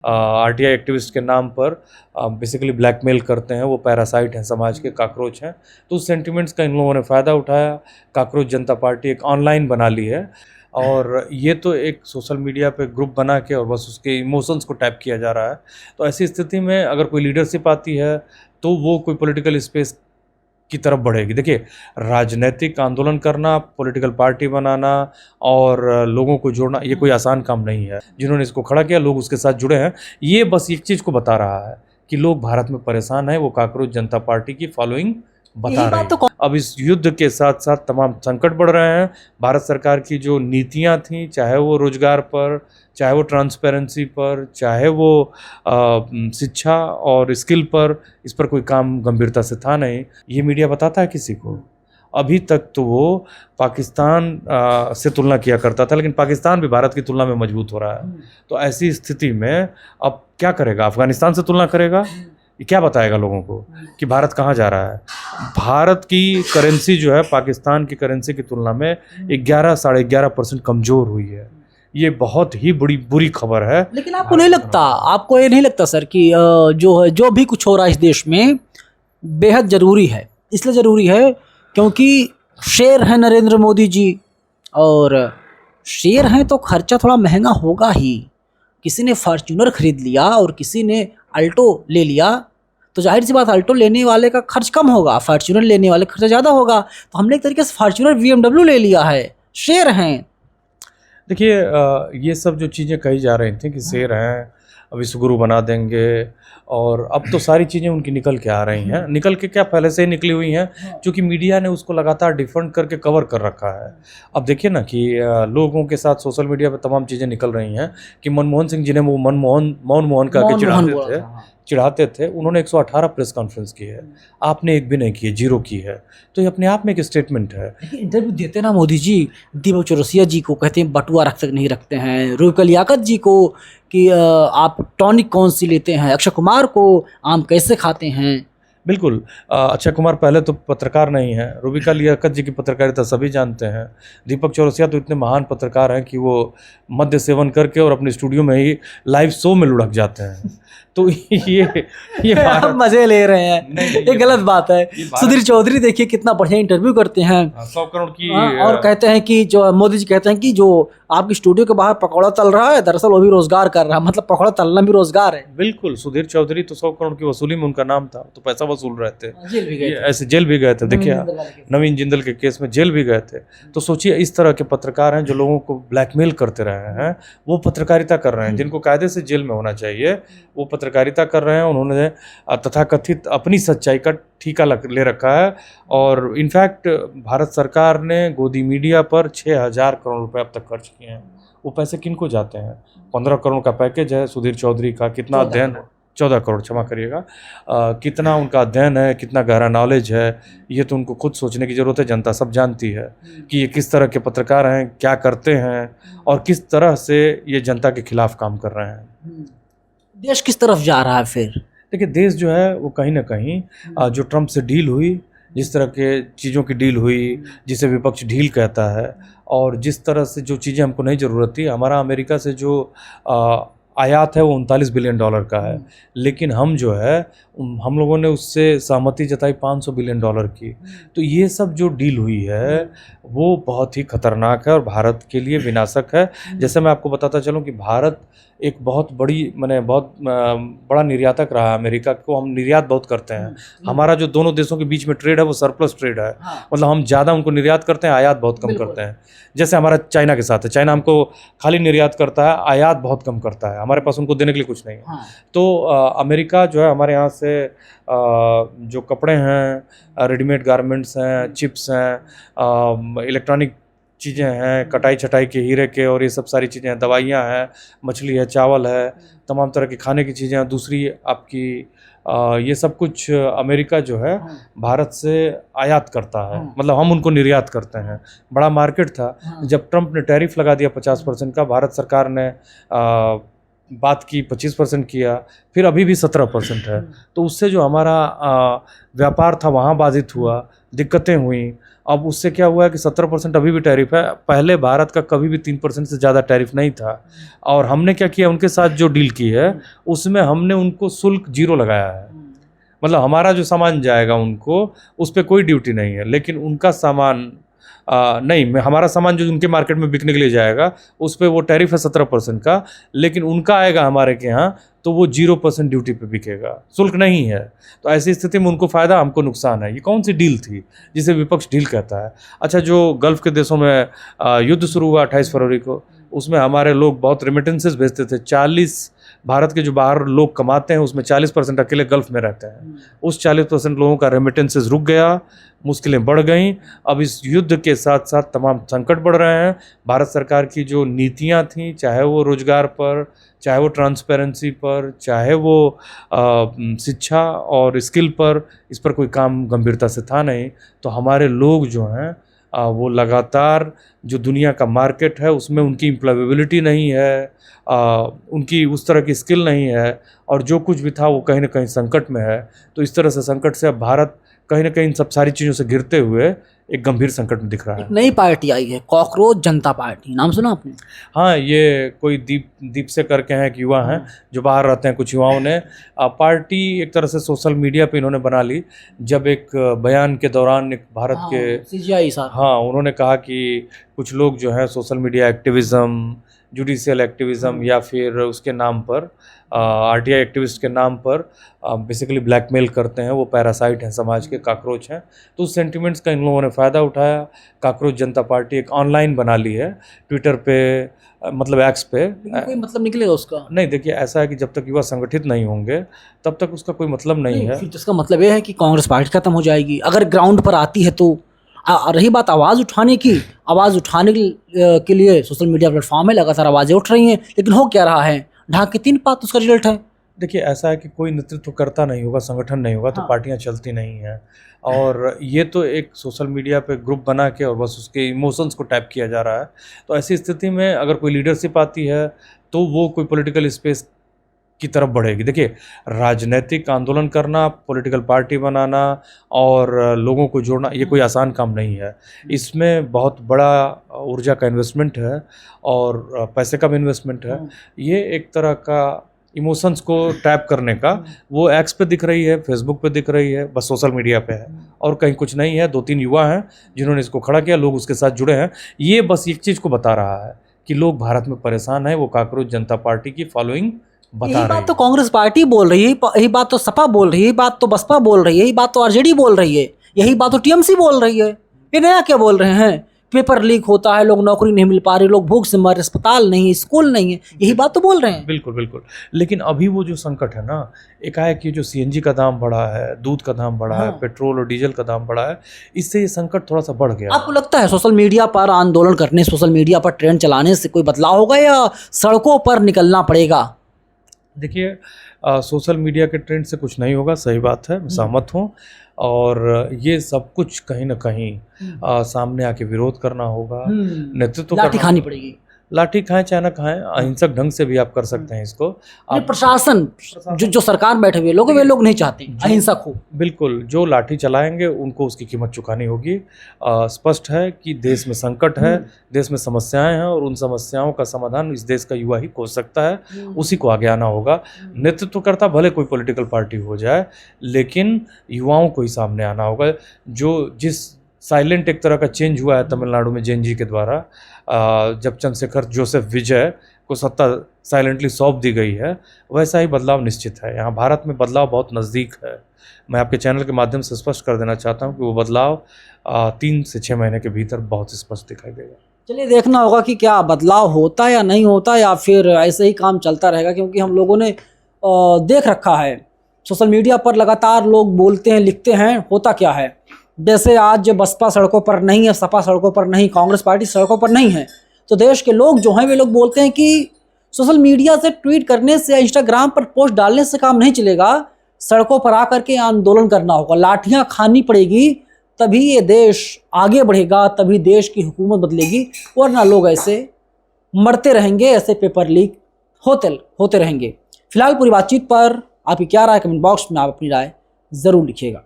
RTI activist के नाम पर बेसिकली ब्लैकमेल करते हैं। वो पैरासाइट हैं, समाज के कॉकरोच हैं। तो उस सेंटिमेंट्स का इन लोगों ने फ़ायदा उठाया। कॉकरोच जनता पार्टी एक ऑनलाइन बना ली है और ये तो एक सोशल मीडिया पे ग्रुप बना के और बस उसके इमोशंस को टैप किया जा रहा है। तो ऐसी स्थिति में अगर कोई लीडरशिप आती है तो वो कोई पॉलिटिकल स्पेस की तरफ बढ़ेगी। देखिए, राजनीतिक आंदोलन करना, पॉलिटिकल पार्टी बनाना और लोगों को जोड़ना, ये कोई आसान काम नहीं है। जिन्होंने इसको खड़ा किया, लोग उसके साथ जुड़े हैं। ये बस एक चीज़ को बता रहा है कि लोग भारत में परेशान हैं। वो कॉकरोच जनता पार्टी की फॉलोइंग बता रहे हैं। अब इस युद्ध के साथ साथ तमाम संकट बढ़ रहे हैं। भारत सरकार की जो नीतियां थी, चाहे वो रोजगार पर, चाहे वो ट्रांसपेरेंसी पर, चाहे वो शिक्षा और स्किल पर, इस पर कोई काम गंभीरता से था नहीं। ये मीडिया बताता है किसी को? अभी तक तो वो पाकिस्तान से तुलना किया करता था, लेकिन पाकिस्तान भी भारत की तुलना में मजबूत हो रहा है। तो ऐसी स्थिति में अब क्या करेगा? अफगानिस्तान से तुलना करेगा? ये क्या बताएगा लोगों को कि भारत कहाँ जा रहा है? भारत की करेंसी जो है पाकिस्तान की करेंसी की तुलना में 11 साढ़े 11% कमज़ोर हुई है। ये बहुत ही बड़ी बुरी खबर है। लेकिन आपको नहीं लगता, आपको ये नहीं लगता सर कि जो भी कुछ हो रहा है इस देश में बेहद ज़रूरी है? इसलिए ज़रूरी है क्योंकि शेर हैं नरेंद्र मोदी जी, और शेर हैं तो खर्चा थोड़ा महंगा होगा ही। किसी ने फॉर्च्यूनर खरीद लिया और किसी ने अल्टो ले लिया, तो जाहिर सी बात अल्टो लेने वाले का खर्च कम होगा, फॉर्च्यूनर लेने वाले का खर्चा ज़्यादा होगा। तो हमने एक तरीके से फॉर्च्यूनर BMW ले लिया है। शेर हैं। देखिए, ये सब जो चीज़ें कही जा रही थी कि शेर हैं, विश्वगुरु बना देंगे, और अब तो सारी चीज़ें उनकी निकल के आ रही हैं। निकल के क्या, पहले से ही निकली हुई हैं, क्योंकि मीडिया ने उसको लगातार डिफेंड करके कवर कर रखा है। अब देखिए ना कि लोगों के साथ सोशल मीडिया पे तमाम चीज़ें निकल रही हैं कि मनमोहन सिंह जिन्हें वो मौन मोहन का के चिढ़ाते थे, उन्होंने 118 प्रेस कॉन्फ्रेंस की है। आपने एक भी नहीं की है, 0 की है। तो ये अपने आप में एक स्टेटमेंट है। इंटरव्यू देते ना मोदी जी, दीपक चौरसिया जी को कहते हैं बटुआ रख तक नहीं रखते हैं, रूबिका लियाकत जी को कि आप टॉनिक कौन सी लेते हैं, अक्षय कुमार को आम कैसे खाते हैं। बिल्कुल, अक्षय कुमार पहले तो पत्रकार नहीं है। रूबिका लियाकत जी की पत्रकारिता सभी जानते हैं। दीपक चौरसिया तो इतने महान पत्रकार हैं कि वो मद्य सेवन करके और अपने स्टूडियो में ही लाइव शो में लुढ़क जाते हैं। तो ये आप मजे ले रहे हैं, ये गलत बात है। सुधीर चौधरी देखिए कितना बढ़िया इंटरव्यू करते हैं, 100 करोड़ की, और कहते हैं कि जो मोदी जी कहते हैं कि जो आपकी स्टूडियो के बाहर पकौड़ा तल रहा है, दरअसल वो भी रोजगार कर रहा है। मतलब पकौड़ा तलना भी रोजगार है। बिल्कुल, सुधीर चौधरी तो 100 करोड़ की वसूली में उनका नाम था, तो पैसा वसूल रहे थे। जेल भी गए थे। ऐसे जेल भी गए थे। देखिए, नवीन जिंदल के केस में जेल भी गए थे। तो सोचिए, इस तरह के पत्रकार हैं जो लोगों को ब्लैकमेल करते रहे हैं, वो पत्रकारिता कर रहे हैं। जिनको कायदे से जेल में होना चाहिए वो पत्रकारिता कर रहे हैं। उन्होंने तथाकथित अपनी सच्चाई का ठीका ले रखा है। और इनफैक्ट भारत सरकार ने गोदी मीडिया पर 6000 करोड़ रुपए अब तक खर्च किए हैं। वो पैसे किनको जाते हैं? 15 करोड़ का पैकेज है सुधीर चौधरी का। कितना अध्ययन, 14 करोड़, क्षमा करिएगा, कितना उनका अध्ययन है, कितना गहरा नॉलेज है, ये तो उनको खुद सोचने की ज़रूरत है। जनता सब जानती है कि ये किस तरह के पत्रकार हैं, क्या करते हैं और किस तरह से ये जनता के खिलाफ काम कर रहे हैं। देश किस तरफ जा रहा है फिर? देखिए, देश जो है वो कहीं ना कहीं जो ट्रंप से डील हुई, जिस तरह के चीज़ों की डील हुई, जिसे विपक्ष डील कहता है, और जिस तरह से जो चीज़ें हमको नहीं ज़रूरत थी, हमारा अमेरिका से जो आयात है वो $39 बिलियन का है, लेकिन हम जो है हम लोगों ने उससे सहमति जताई $500 बिलियन की। तो ये सब जो डील हुई है वो बहुत ही खतरनाक है और भारत के लिए विनाशक है। जैसे मैं आपको बताता चलूँ कि भारत एक बहुत बड़ी बहुत बड़ा निर्यातक रहा है। अमेरिका को हम निर्यात बहुत करते हैं। हमारा जो दोनों देशों के बीच में ट्रेड है वो सरप्लस ट्रेड है। मतलब हम ज़्यादा उनको निर्यात करते हैं, आयात बहुत कम करते हैं। जैसे हमारा चाइना के साथ है, चाइना हमको खाली निर्यात करता है, आयात बहुत कम करता है। हमारे पास उनको देने के लिए कुछ नहीं है। तो अमेरिका जो है हमारे यहाँ से जो कपड़े हैं, रेडीमेड गारमेंट्स हैं, चिप्स हैं, इलेक्ट्रॉनिक चीज़ें हैं, कटाई छटाई के हीरे के, और ये सब सारी चीज़ें हैं, दवाइयाँ हैं, मछली है, चावल है, तमाम तरह की खाने की चीज़ें हैं। दूसरी आपकी ये सब कुछ अमेरिका जो है भारत से आयात करता है। मतलब हम उनको निर्यात करते हैं। बड़ा मार्केट था। जब ट्रंप ने टैरिफ लगा दिया 50% का, भारत सरकार ने बात की 25% किया, फिर अभी भी 17% है। तो उससे जो हमारा व्यापार था वहाँ बाधित हुआ, दिक्कतें हुई। अब उससे क्या हुआ है कि 17% अभी भी टैरिफ है। पहले भारत का कभी भी 3% से ज़्यादा टैरिफ नहीं था। और हमने क्या किया, उनके साथ जो डील की है उसमें हमने उनको शुल्क 0 लगाया है। मतलब हमारा जो सामान जाएगा उनको, उस पर कोई ड्यूटी नहीं है, लेकिन उनका सामान नहीं, हमारा सामान जो उनके मार्केट में बिकने के लिए जाएगा उस पर वो टैरिफ है 17% का, लेकिन उनका आएगा हमारे के यहाँ तो वो 0% ड्यूटी पे बिकेगा, शुल्क नहीं है। तो ऐसी स्थिति में उनको फ़ायदा, हमको नुकसान है। ये कौन सी डील थी जिसे विपक्ष डील कहता है? अच्छा, जो गल्फ़ के देशों में युद्ध शुरू हुआ 28 फरवरी को, उसमें हमारे लोग बहुत रेमिटेंसेस भेजते थे। 40 भारत के जो बाहर लोग कमाते हैं उसमें 40% अकेले गल्फ़ में रहते हैं। उस 40% लोगों का रेमिटेंसेस रुक गया, मुश्किलें बढ़ गईं। अब इस युद्ध के साथ साथ तमाम संकट बढ़ रहे हैं। भारत सरकार की जो नीतियां थीं, चाहे वो रोजगार पर, चाहे वो ट्रांसपेरेंसी पर, चाहे वो शिक्षा और स्किल पर, इस पर कोई काम गंभीरता से था नहीं। तो हमारे लोग जो हैं वो लगातार, जो दुनिया का मार्केट है उसमें उनकी एम्प्लॉयबिलिटी नहीं है, उनकी उस तरह की स्किल नहीं है, और जो कुछ भी था वो कहीं ना कहीं संकट में है। तो इस तरह से संकट से अब भारत कहीं ना कहीं इन सब सारी चीज़ों से घिरते हुए एक गंभीर संकट में दिख रहा है। एक नई पार्टी आई है, कॉकरोच जनता पार्टी, नाम सुना आपने? हाँ, ये कोई दीप से करके हैं, एक युवा हैं जो बाहर रहते हैं। कुछ युवाओं ने पार्टी एक तरह से सोशल मीडिया पे इन्होंने बना ली। जब एक बयान के दौरान एक भारत के CGI साहब, हाँ, उन्होंने कहा कि कुछ लोग जो है social media activism, judicial activism या फिर उसके नाम पर RTI एक्टिविस्ट के नाम पर बेसिकली ब्लैकमेल करते हैं, वो पैरासाइट हैं, समाज के कॉकरोच हैं। तो उस सेंटिमेंट्स का इन लोगों ने फ़ायदा उठाया। कॉकरोच जनता पार्टी एक ऑनलाइन बना ली है, ट्विटर पे, मतलब एक्स पे। कोई मतलब निकलेगा उसका? नहीं, देखिए ऐसा है कि जब तक युवा संगठित नहीं होंगे तब तक उसका कोई मतलब नहीं है। फिर तो इसका मतलब ये है कि कांग्रेस पार्टी खत्म हो जाएगी अगर ग्राउंड पर आती है तो। रही बात आवाज़ उठाने की, आवाज़ उठाने के लिए सोशल मीडिया प्लेटफॉर्म है, लगातार आवाज़ें उठ रही हैं, लेकिन हो क्या रहा है? ढाक के 3 पात उसका रिजल्ट है। देखिए ऐसा है कि कोई नेतृत्व करता नहीं होगा, संगठन नहीं होगा तो पार्टियां चलती नहीं हैं। और ये तो एक सोशल मीडिया पे ग्रुप बना के और बस उसके इमोशंस को टैप किया जा रहा है। तो ऐसी स्थिति में अगर कोई लीडरशिप आती है तो वो कोई पॉलिटिकल स्पेस की तरफ बढ़ेगी। देखिए, राजनीतिक आंदोलन करना, पॉलिटिकल पार्टी बनाना और लोगों को जोड़ना, ये कोई आसान काम नहीं है। इसमें बहुत बड़ा ऊर्जा का इन्वेस्टमेंट है और पैसे का भी इन्वेस्टमेंट है। ये एक तरह का इमोशंस को टैप करने का, वो एक्स पे दिख रही है, फेसबुक पे दिख रही है, बस सोशल मीडिया पे है और कहीं कुछ नहीं है। 2-3 युवा हैं जिन्होंने इसको खड़ा किया, लोग उसके साथ जुड़े हैं। ये बस एक चीज़ को बता रहा है कि लोग भारत में परेशान हैं। वो कॉकरोच जनता पार्टी की फॉलोइंग बता रही है। बात तो कांग्रेस पार्टी बोल रही है, यही बात तो सपा बोल रही है, यही बात तो बसपा बोल रही है, यही बात तो RJD बोल रही है, यही बात तो TMC बोल रही है। ये नया क्या बोल रहे हैं? पेपर लीक होता है, लोग नौकरी नहीं मिल पा रहे, लोग भूख से मर रहे, अस्पताल नहीं, स्कूल नहीं है, यही बात तो बोल रहे हैं। बिल्कुल बिल्कुल। लेकिन अभी वो जो संकट है ना, एकाएक ये जो CNG का दाम बढ़ा है, दूध का दाम बढ़ा है, पेट्रोल और डीजल का दाम बढ़ा है, इससे ये संकट थोड़ा सा बढ़ गया। आपको लगता है सोशल मीडिया पर आंदोलन करने, सोशल मीडिया पर ट्रेंड चलाने से कोई बदलाव होगा या सड़कों पर निकलना पड़ेगा? देखिए, सोशल मीडिया के ट्रेंड से कुछ नहीं होगा, सही बात है, मैं सहमत हूँ। और ये सब कुछ कहीं ना कहीं सामने आके विरोध करना होगा, नेतृत्व लाठी खानी पड़ेगी। लाठी खाएं चाहे ना खाएं, अहिंसक ढंग से भी आप कर सकते हैं इसको। आप प्रशासन जो सरकार बैठे हुए लोग, वे लोग नहीं चाहते अहिंसक हो। बिल्कुल, जो लाठी चलाएंगे उनको उसकी कीमत चुकानी होगी। स्पष्ट है कि देश में संकट है, देश में समस्याएं हैं और उन समस्याओं का समाधान इस देश का युवा ही खोज सकता है, उसी को आगे आना होगा। नेतृत्व करता भले कोई पॉलिटिकल पार्टी हो जाए, लेकिन युवाओं को ही सामने आना होगा। जिस साइलेंट एक तरह का चेंज हुआ है तमिलनाडु में जेएनजी के द्वारा, जब चंद्रशेखर जोसेफ विजय को सत्ता साइलेंटली सौंप दी गई है, वैसा ही बदलाव निश्चित है। यहाँ भारत में बदलाव बहुत नज़दीक है। मैं आपके चैनल के माध्यम से स्पष्ट कर देना चाहता हूँ कि वो बदलाव 3 से 6 महीने के भीतर बहुत स्पष्ट दिखाई देगा। चलिए, देखना होगा कि क्या बदलाव होता या नहीं होता, या फिर ऐसे ही काम चलता रहेगा, क्योंकि हम लोगों ने देख रखा है सोशल मीडिया पर लगातार लोग बोलते हैं, लिखते हैं, होता क्या है। जैसे आज बसपा सड़कों पर नहीं है, सपा सड़कों पर नहीं, कांग्रेस पार्टी सड़कों पर नहीं है, तो देश के लोग जो हैं वे लोग बोलते हैं कि सोशल मीडिया से ट्वीट करने से या इंस्टाग्राम पर पोस्ट डालने से काम नहीं चलेगा, सड़कों पर आकर के आंदोलन करना होगा, लाठियां खानी पड़ेगी, तभी ये देश आगे बढ़ेगा, तभी देश की हुकूमत बदलेगी, वरना लोग ऐसे मरते रहेंगे, ऐसे पेपर लीक होते रहेंगे। फिलहाल पूरी बातचीत पर आपकी क्या राय, कमेंट बॉक्स में आप अपनी राय ज़रूर लिखिएगा।